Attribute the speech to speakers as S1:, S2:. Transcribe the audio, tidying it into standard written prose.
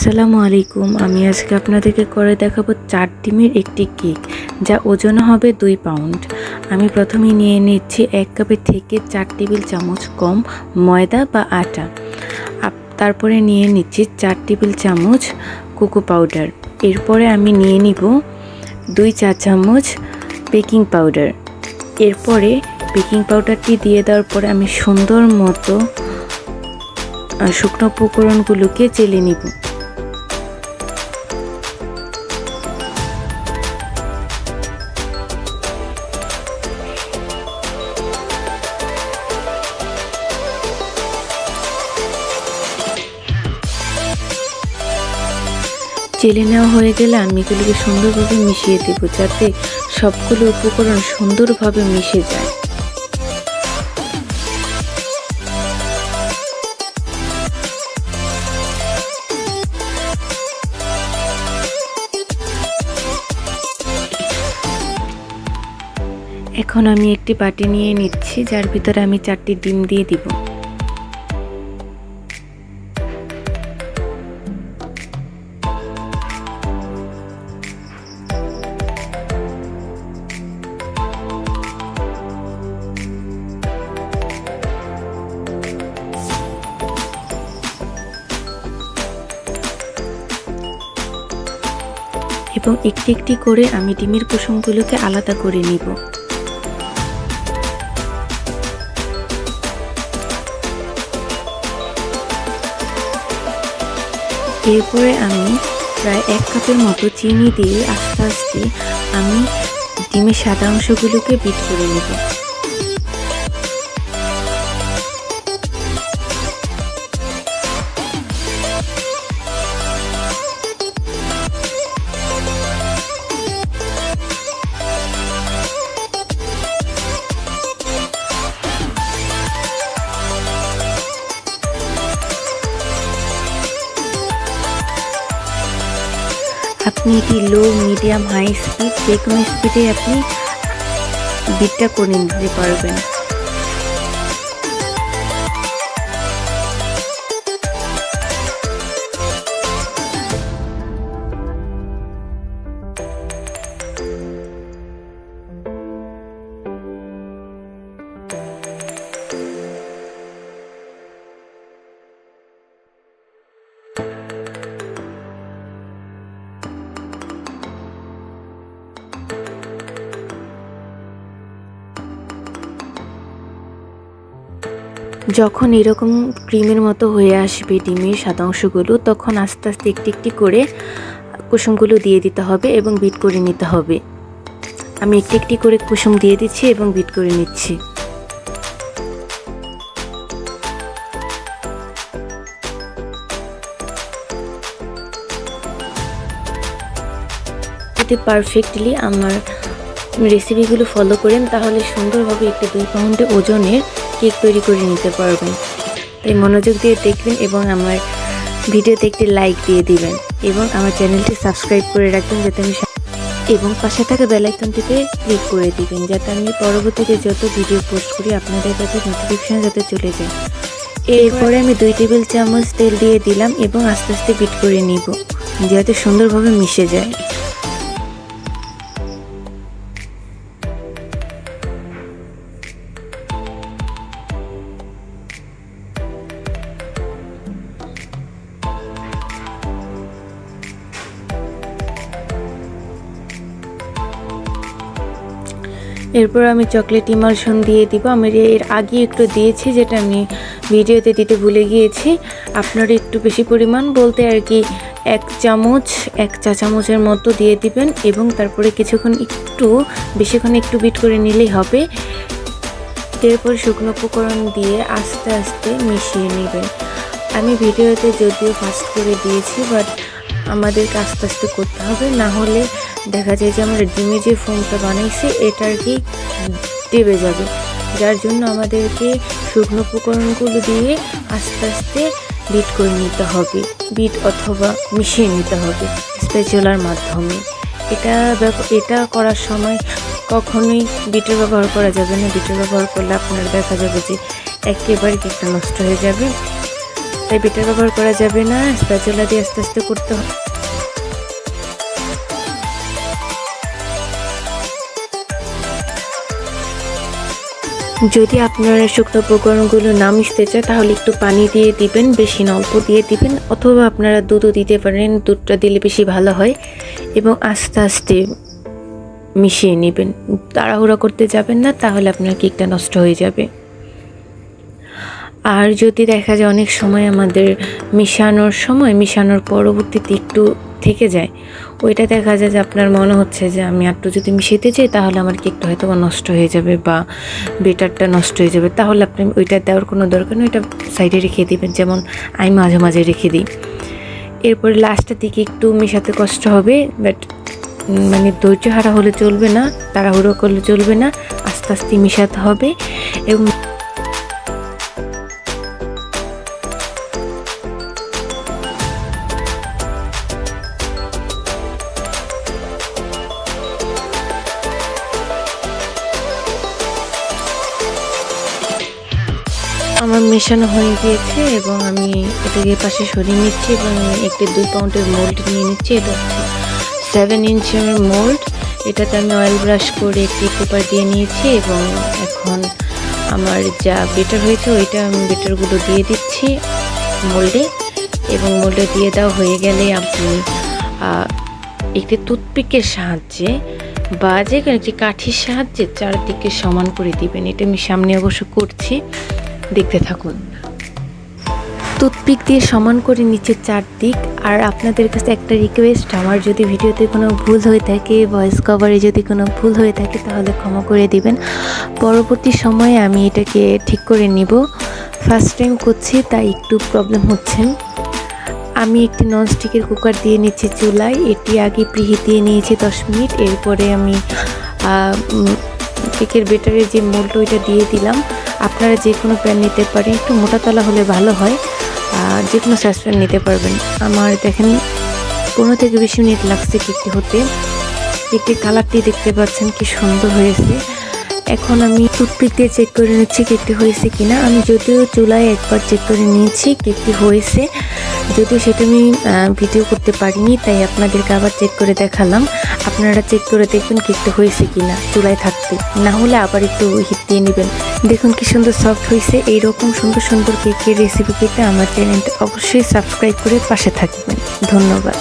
S1: আসসালামু আলাইকুম। আমি আজকে আপনাদেরকে করে দেখাবো 4 ডিমের একটি কেক, যা ওজন হবে 2 পাউন্ড। আমি প্রথমে নিয়ে নিচ্ছি 1 কাপের থেকে 4 টেবিল চামচ কম ময়দা বা আটা। তারপরে নিয়ে নিচ্ছি 4 টেবিল চামচ কোকো পাউডার। এরপরে আমি নিয়ে নিব 2 চা চামচ বেকিং পাউডার। এরপরে বেকিং পাউডারটি দিয়ে দেওয়ার পরে আমি সুন্দর মতো শুকনো উপকরণগুলোকে চেলে নিব। চেলে নেওয়া হয়ে গেলে আমি এগুলোকে সুন্দরভাবে মিশিয়ে দেব, যাতে সবগুলো উপকরণ সুন্দরভাবে মিশে যায়। এখন আমি একটি বাটি নিয়ে নিচ্ছি, যার ভিতরে আমি 4টি ডিম দিয়ে দিব। এবং একটি একটি করে আমি ডিমের কুসুমগুলোকে আলাদা করে নিব। এরপরে আমি প্রায় 1 কাপের মতো চিনি দিয়ে আস্তে আস্তে আমি ডিমের সাদা অংশগুলোকে বিট করে নেব। আপনি এটি লো, মিডিয়াম, হাই স্পিড যে কোনো স্পিডে আপনি বিটটা করে নিতে পারবেন। যখন এরকম ক্রিমের মতো হয়ে আসবে ডিমের সাদা অংশগুলো, তখন আস্তে আস্তে একটি একটি করে কুসুমগুলো দিয়ে দিতে হবে এবং বিট করে নিতে হবে। আমি একটি একটি করে কুসুম দিয়ে দিচ্ছি এবং বিট করে নিচ্ছি। যদি পারফেক্টলি আমার রেসিপিগুলো ফলো করেন, তাহলে সুন্দরভাবে একটি 2 পাউন্ডের ওজনের কেক তৈরি করে নিতে পারবেন। তাই মনোযোগ দিয়ে দেখবেন এবং আমার ভিডিওতে একটি লাইক দিয়ে দিবেন এবং আমার চ্যানেলটি সাবস্ক্রাইব করে রাখবেন, যাতে আমি এবং পাশে থাকা বেল আইকনটিতে ক্লিক করে দিবেন, যাতে আমি পরবর্তীতে যত ভিডিও পোস্ট করি আপনাদের কাছে নোটিফিকেশন যাতে চলে যায়। এরপরে আমি 2 টেবিল চামচ তেল দিয়ে দিলাম এবং আস্তে আস্তে বিট করে নিব, যাতে সুন্দরভাবে মিশে যায়। এরপর আমি চকলেট ইমালশন দিয়ে দিব। আমি এর আগে একটু দিয়েছি, যেটা আমি ভিডিওতে দিতে ভুলে গিয়েছি। আপনারা একটু বেশি পরিমাণ বলতে আর কি 1 চা চামচের মতো দিয়ে দিবেন এবং তারপরে বেশিক্ষণ একটু বিট করে নিলেই হবে। এরপর শুকনো উপকরণ দিয়ে আস্তে আস্তে মিশিয়ে নেবেন। আমি ভিডিওতে যদিও ফাস্ট করে দিয়েছি, বাট আমাদেরকে আস্তে আস্তে করতে হবে, না হলে দেখা যায় যে আমরা ডিমে যে ফোমটা বানাইছি এটা আর কি দেবে যাবে। যার জন্য আমাদেরকে শুকনো উপকরণগুলো দিয়ে আস্তে আস্তে বিট করে নিতে হবে, বিট অথবা মিশিয়ে নিতে হবে স্প্যাচুলার মাধ্যমে। এটা করার সময় কখনোই বিটের ব্যবহার করা যাবে না। বিটের ব্যবহার করলে আপনার দেখা যাবে যে একেবারে কেকটা নষ্ট হয়ে যাবে। তাই বিটার ব্যবহার করা যাবে না, স্প্যাচুলা দিয়ে আস্তে আস্তে করতে হবে। যদি আপনারা শুকনো উপকরণগুলো না মিশতে চায় তাহলে একটু পানি দিয়ে দিবেন, বেশি না অল্প দিয়ে দিবেন, অথবা আপনারা দুধও দিতে পারেন, দুধটা দিলে বেশি ভালো হয়। এবং আস্তে আস্তে মিশিয়ে নেবেন, তাড়াহুড়া করতে যাবেন না, তাহলে আপনার কেকটা নষ্ট হয়ে যাবে। আর যদি দেখা যায় অনেক সময় আমাদের মিশানোর পরবর্তীতে একটু থেকে যায়, ওইটা দেখা যায় যে আপনার মনে হচ্ছে যে আমি একটু যদি মিশাতে চাই তাহলে আমার কেকটা হয়তো বা নষ্ট হয়ে যাবে বা বেটারটা নষ্ট হয়ে যাবে, তাহলে আপনি ওইটা দেওয়ার কোনো দরকার নেই, ওইটা সাইডে রেখে দিবেন, যেমন আমি মাঝে মাঝে রেখে দিই। এরপরে লাস্টের দিকে একটু মেশাতে কষ্ট হবে, বাট মানে ধৈর্য হারা হলে চলবে না, তাড়াহুড়ো করলে চলবে না, আস্তে আস্তে মেশাতে হবে। এবং আমার মেশানো হয়ে গিয়েছে এবং আমি এটাকে পাশে সরিয়ে নিচ্ছি এবং একটি 2 পাউন্ডের মোল্ড নিয়ে নিচ্ছি। এটা হচ্ছে 7 ইঞ্চের মোল্ড, এটাতে আমি অয়েল ব্রাশ করে একটি পেপার দিয়ে নিয়েছি এবং এখন আমার যা বেটার হয়েছে ওইটা আমি বেটারগুলো দিয়ে দিচ্ছি মোল্ডে। এবং মোল্ডে দিয়ে দেওয়া হয়ে গেলে আপনি একটি টুথপিকের সাহায্যে বা যে কোনো একটি কাঠির সাহায্যে চারদিকে সমান করে দিবেন। এটা আমি সামনে অবশ্য করছি, দেখতে থাকুন। টুথপিক দিয়ে সমান করে নিচে চারদিক। আর আপনাদের কাছে একটা রিকোয়েস্ট, আমার যদি ভিডিওতে কোনো ভুল হয়ে থাকে, ভয়েস কভারে যদি কোনো ভুল হয়ে থাকে তাহলে ক্ষমা করে দিবেন, পরবর্তী সময়ে আমি এটাকে ঠিক করে নিব। ফার্স্ট টাইম করছি তাই একটু প্রবলেম হচ্ছে। আমি একটি ননস্টিকের কুকার দিয়ে নিচ্ছি চুলায়, এটি আগে প্রিহিট দিয়ে নিয়েছি 10 মিনিট। এরপরে আমি কেকের বেটারের যে মোল্ড ওইটা দিয়ে দিলাম। আপনারা যে কোনো প্যান নিতে পারেন, একটু মোটা তলা হলে ভালো হয়, যে কোনো সসপ্যান নিতে পারবেন। আমার দেখেন 15 থেকে 20 মিনিট লাগছে কেকটি হতে। কেকটির কালারটি দেখতে পাচ্ছেন কি সুন্দর হয়েছে। এখন আমি টুথপিক দিয়ে চেক করে নিচ্ছি কেকটি হয়েছে কিনা। আমি যদিও চুলায় একবার চেক করে নিয়েছি কেকটি হয়েছে, যদিও সেটা আমি ভিডিও করতে পারিনি, তাই আপনাদেরকে আবার চেক করে দেখালাম। আপনারা চেক করে দেখবেন কেকটা হয়েছে কিনা চুলায় থাকতে, না হলে আবার একটু হিট দিয়ে নেবেন। দেখুন কি সুন্দর সফট হয়েছে। এইরকম সুন্দর সুন্দর কেকের রেসিপি পেতে আমার চ্যানেলটা অবশ্যই সাবস্ক্রাইব করে পাশে থাকবেন। ধন্যবাদ।